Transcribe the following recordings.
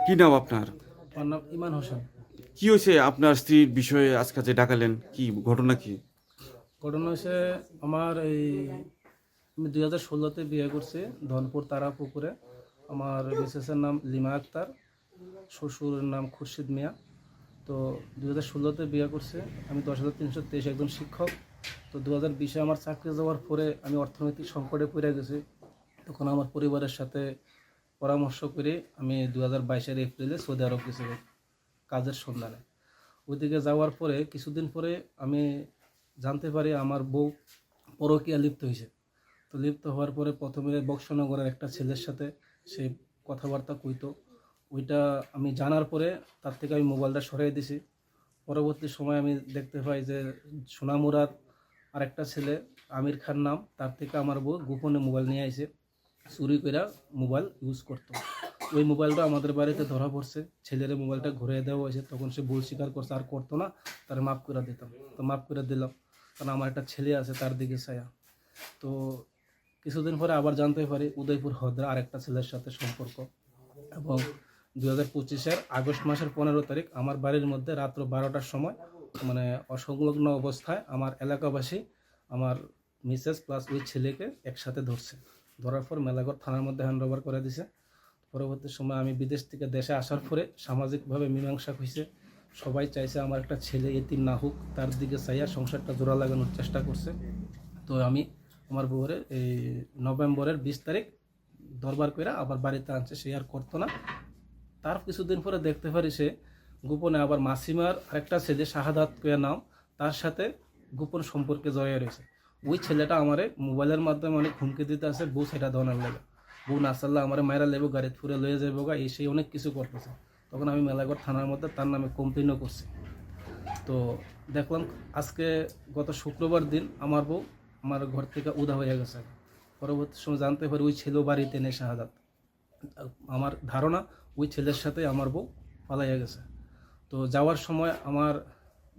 কি নাম আপনার? আমার নাম ইমান হোসেন। কি হয়েছে আপনার স্ত্রীর বিষয়ে আজকে যে ডাকালেন, কি ঘটনা কি? ঘটনা হয়েছে আমি 2016-তে বিয়ে করছি ধনপুর তারাপুকুরে। আমার মিসেসের নাম লিমা আক্তার, শ্বশুরের নাম খুরশিদ মিয়া। তো 2016-তে বিয়ে করছে। আমি 10,323 একজন শিক্ষক। তো 2020-এ আমার চাকরি যাওয়ার পরে আমি অর্থনৈতিক সংকটে পড়ে গেছি। তখন আমার পরিবারের সাথে পরামর্শ করে আমি 2022-এর এপ্রিলে সৌদি আরব গেছি কাজের সন্ধানে। ওইদিকে যাওয়ার পরে কিছুদিন পরে আমি জানতে পারি আমার বউ পরকীয়া লিপ্ত হয়েছে। তো লিপ্ত হওয়ার পরে প্রথমে বক্সনগরের একটা ছেলের সাথে সে কথাবার্তা কইতো। ওইটা আমি জানার পরে তার থেকে আমি মোবাইলটা সরিয়ে দিছি। পরবর্তী সময় আমি দেখতে পাই যে সোনামুরার আরেকটা ছেলে আমির খান নাম, তার থেকে আমার বউ গোপনে মোবাইল নিয়ে আইছে, চুরি করে মোবাইল ইউজ করতো। ওই মোবাইলটা আমাদের বাড়িতে ধরা পড়ছে। ছেলের মোবাইলটা ঘুরিয়ে দেওয়া হয়েছে। তখন সে ভুল স্বীকার করছে, আর করতো না, তার মাফ করে দিতাম। তো মাফ করে দিলাম, কারণ আমার একটা ছেলে আছে তার দিকে ছায়া। তো কিছুদিন পরে আবার জানতে পারি উদয়পুর হদ্রা আরেকটা ছেলের সাথে সম্পর্ক। এবং 2025-এর আগস্ট মাসের 15 তারিখ আমার বাড়ির মধ্যে রাত্র 12টার সময় মানে অসংলগ্ন অবস্থায় আমার এলাকাবাসী আমার মিসেস প্লাস ওই ছেলেকে একসাথে ধরছে। ধরার পর মেলাঘর থানার মধ্যে হ্যান্ড ওভার করে দিছে। পরবর্তী সময় আমি বিদেশ থেকে দেশে আসার পরে সামাজিকভাবে মীমাংসা হয়েছে। সবাই চাইছে আমার একটা ছেলে এতিম না হোক, তার দিকে চাইয়া সংসারটা জোড়া লাগানোর চেষ্টা করছে। তো আমি আমার বউরে এই নভেম্বরের 20 তারিখ দরবার করে আবার বাড়িতে আনছে, সে আর করতো না। তার কিছুদিন পরে দেখতে পারি সে গোপনে আবার মাসিমার আরেকটা ছেলে শাহাদাত কয়া নাম, তার সাথে গোপন সম্পর্কে জড়িয়ে রয়েছে। ওই ছেলেটা আমারে মোবাইলের মাধ্যমে অনেক হুমকি দিতে আছে, বউ সেটা ধনার লাগে, বউ না চাললে আমার মায়েরা লেবো, গাড়ি ফুরে লয়ে যাবো গা, এই সেই অনেক কিছু করতেছে। তখন আমি মেলাঘর থানার মধ্যে তার নামে কমপ্লেনও করছি। তো দেখলাম আজকে গত শুক্রবার দিন আমার বউ আমার ঘর থেকে উদা হয়ে গেছে। পরবর্তী সময় জানতে পারি ওই ছেলেও বাড়িতে নেই শাহাদাত। আমার ধারণা ওই ছেলের সাথে আমার বউ পালাইয়া গেছে। তো যাওয়ার সময় আমার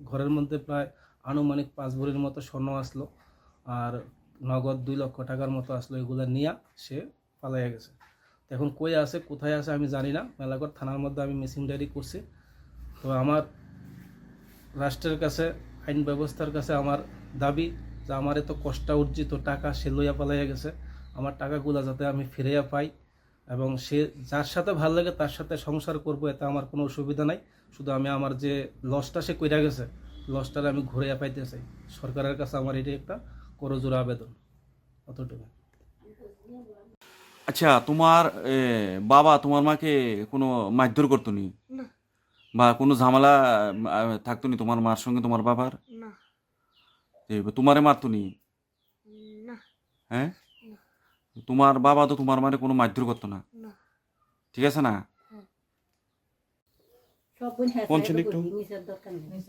ঘরের মধ্যে প্রায় আনুমানিক 5 ভরির মতো স্বর্ণ আসলো, আর নগদ 2 লক্ষ টাকার মতো আসলো। এগুলো নিয়ে সে পালাইয়া গেছে। তো এখন কই আছে কোথায় আছে আমি জানি না। মেলাঘর থানার মধ্যে আমি মিসিং ডায়েরি করছি। তো আমার রাষ্ট্রের কাছে, আইন ব্যবস্থার কাছে আমার দাবি যে আমার এত কষ্ট অর্জিত টাকা সে লইয়া পালাইয়া গেছে, আমার টাকাগুলো যাতে আমি ফিরিয়া পাই, এবং সে যার সাথে ভালো লাগে তার সাথে সংসার করব, এতে আমার কোনো অসুবিধা নাই। শুধু আমি আমার যে লসটা সে কইরা গেছে, লসটারে আমি ঘুরে পাইতে চাই। সরকারের কাছে আমার এটি একটা করজোড়া আবেদন, অতটুকু। আচ্ছা, তোমার বাবা তোমার মাকে কোনো মারধর করতো নি, না, বা কোনো ঝামেলা থাকতো নি তোমার মার সঙ্গে তোমার বাবার? না, তোমারে মারতো নি? না, হ্যাঁ, তোমার বাবা তো তোমার মারে কোনো মারধর করতো না, না। ঠিক আছে না? সব বোন হ্যাঁ কোন ছিল একটু? মিশার দরকার নেই।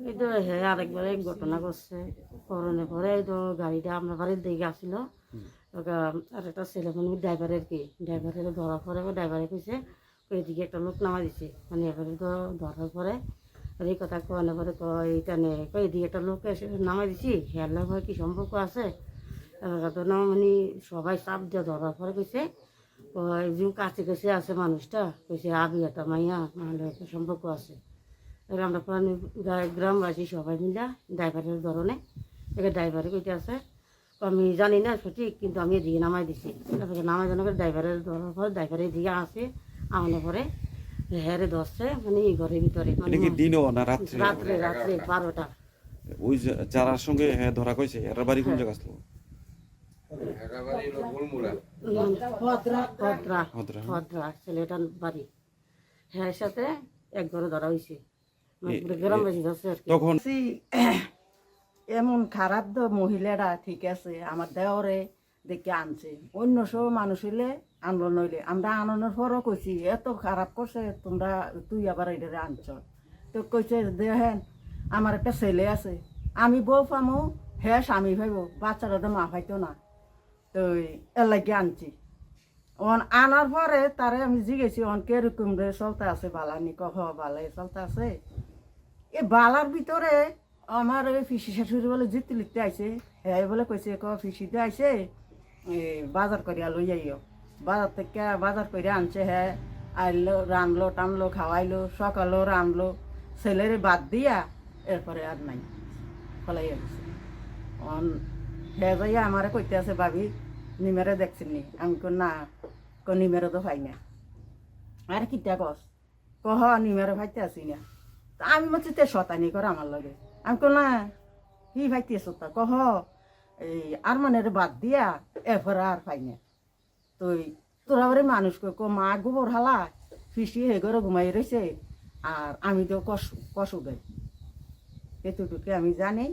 এই তো হ্যাঁ আরেকবার এক ঘটনা করছে করোনার পরে। এই তো গাড়িটা আপনার বাড়ির দিকে আসছিল, আর একটা ছেলে মানে ড্রাইভারের ড্রাইভারের ধরার পরে ড্রাইভারে কইছে এদিকে একটা লোক নামা দিছে, মানে এবারে তো ধরার পরে আর এই কথা কয়ানোর পরে এইটা নে এদিকে একটা লোক এসে নামাই দিছি, হেয়ার হয় কি সম্পর্ক আছে। এবার তো না মানে সবাই চাপ দিয়ে ধরার পরে কইছে একজন কাছে কাছে আছে মানুষটা, কইছে আবি একটা মাইয়া নাহলে একটা সম্পর্ক আছে। এবার আমরা গ্রামবাসী সবাই মিলা ড্রাইভারের ধরনে এবার ড্রাইভারে কইতে আছে আমি জানি না সঠিক, কিন্তু আমি এদিকে নামাই দিছি। তারপরে নামাই জানার পরে ড্রাইভারের ধরার পরে ড্রাইভারের দিকে আসে, আমাদের পরে হেয়ারে ধরছে মানে এই ঘরের ভিতরে, মানে এটা কি দিনও না রাত্রে? রাত্রে রাত্রে 12টা। ওই যারার সঙ্গে হ্যাঁ ধরা কইছে এর বাড়ি কোন জায়গা আসলো? ভদ্রা হদ্রা। ভদ্রা ছেলেটার বাড়ি, হ্যাঁ সাথে এক ঘরে ধরা হয়েছে, গ্রামবাসী ধরছে আর কি। তখন এমন খারাপ তো মহিলারা ঠিক আছে, আমার দেওরে দেখে আনছে। অন্য সব মানুষ হইলে আনলো, নইলে আমরা আনানোর পরও কইছি এত খারাপ করছে তোমরা, তুই আবার এটারে আনছ। তো কইছে দেখেন আমার একটা ছেলে আছে, আমি বউ পামো, হ্যাঁ স্বামী ভাইব, বাচ্চারা তো মা পাইতো না, তো এর লাগে আনছি। আনার পরে তারে আমি জিজ্ঞেছি কিরকম রে চলতে আছে, বালানি কহ বালাই চলতে আছে। এ বালার ভিতরে আমার ওই পিসি শাশুড়ি বলে জিতে লিখতে আইছে, হ্যাঁ বলে কইছে ফিসিতে আইছে বাজার করিয়া লই যাইও। বাজার থেকে বাজার করে আনছে হ্যাঁ, আইলো রানলো টানলো খাওয়াইলো, সকালেও রানলো, ছেলের বাদ দিয়া এরপরে আর নাই, ফলাইয়া গেছে। হ্যাঁ যাইয়া আমারে কইতে আছে, ভাবি নিমেরে দেখছেন নি? আমি কই না, নিমেরে তো পাই না। আর কিটা কস? কহ নিমেরে ভাইতে আসি না। তা আমি বলছি তে শতানি করে আমার লগে। আমি কই না, কি ভাইতেছ তা? কহ এই আর মানে বাদ দিয়া এরপরে আর পাই না। তুই তোরা বাড়ি মানুষ মা গোবর হালা ফিসি হে ঘরে ঘুমাই রয়েছে, আর আমি তো কষু দেয়, এতটুকু আমি জানি।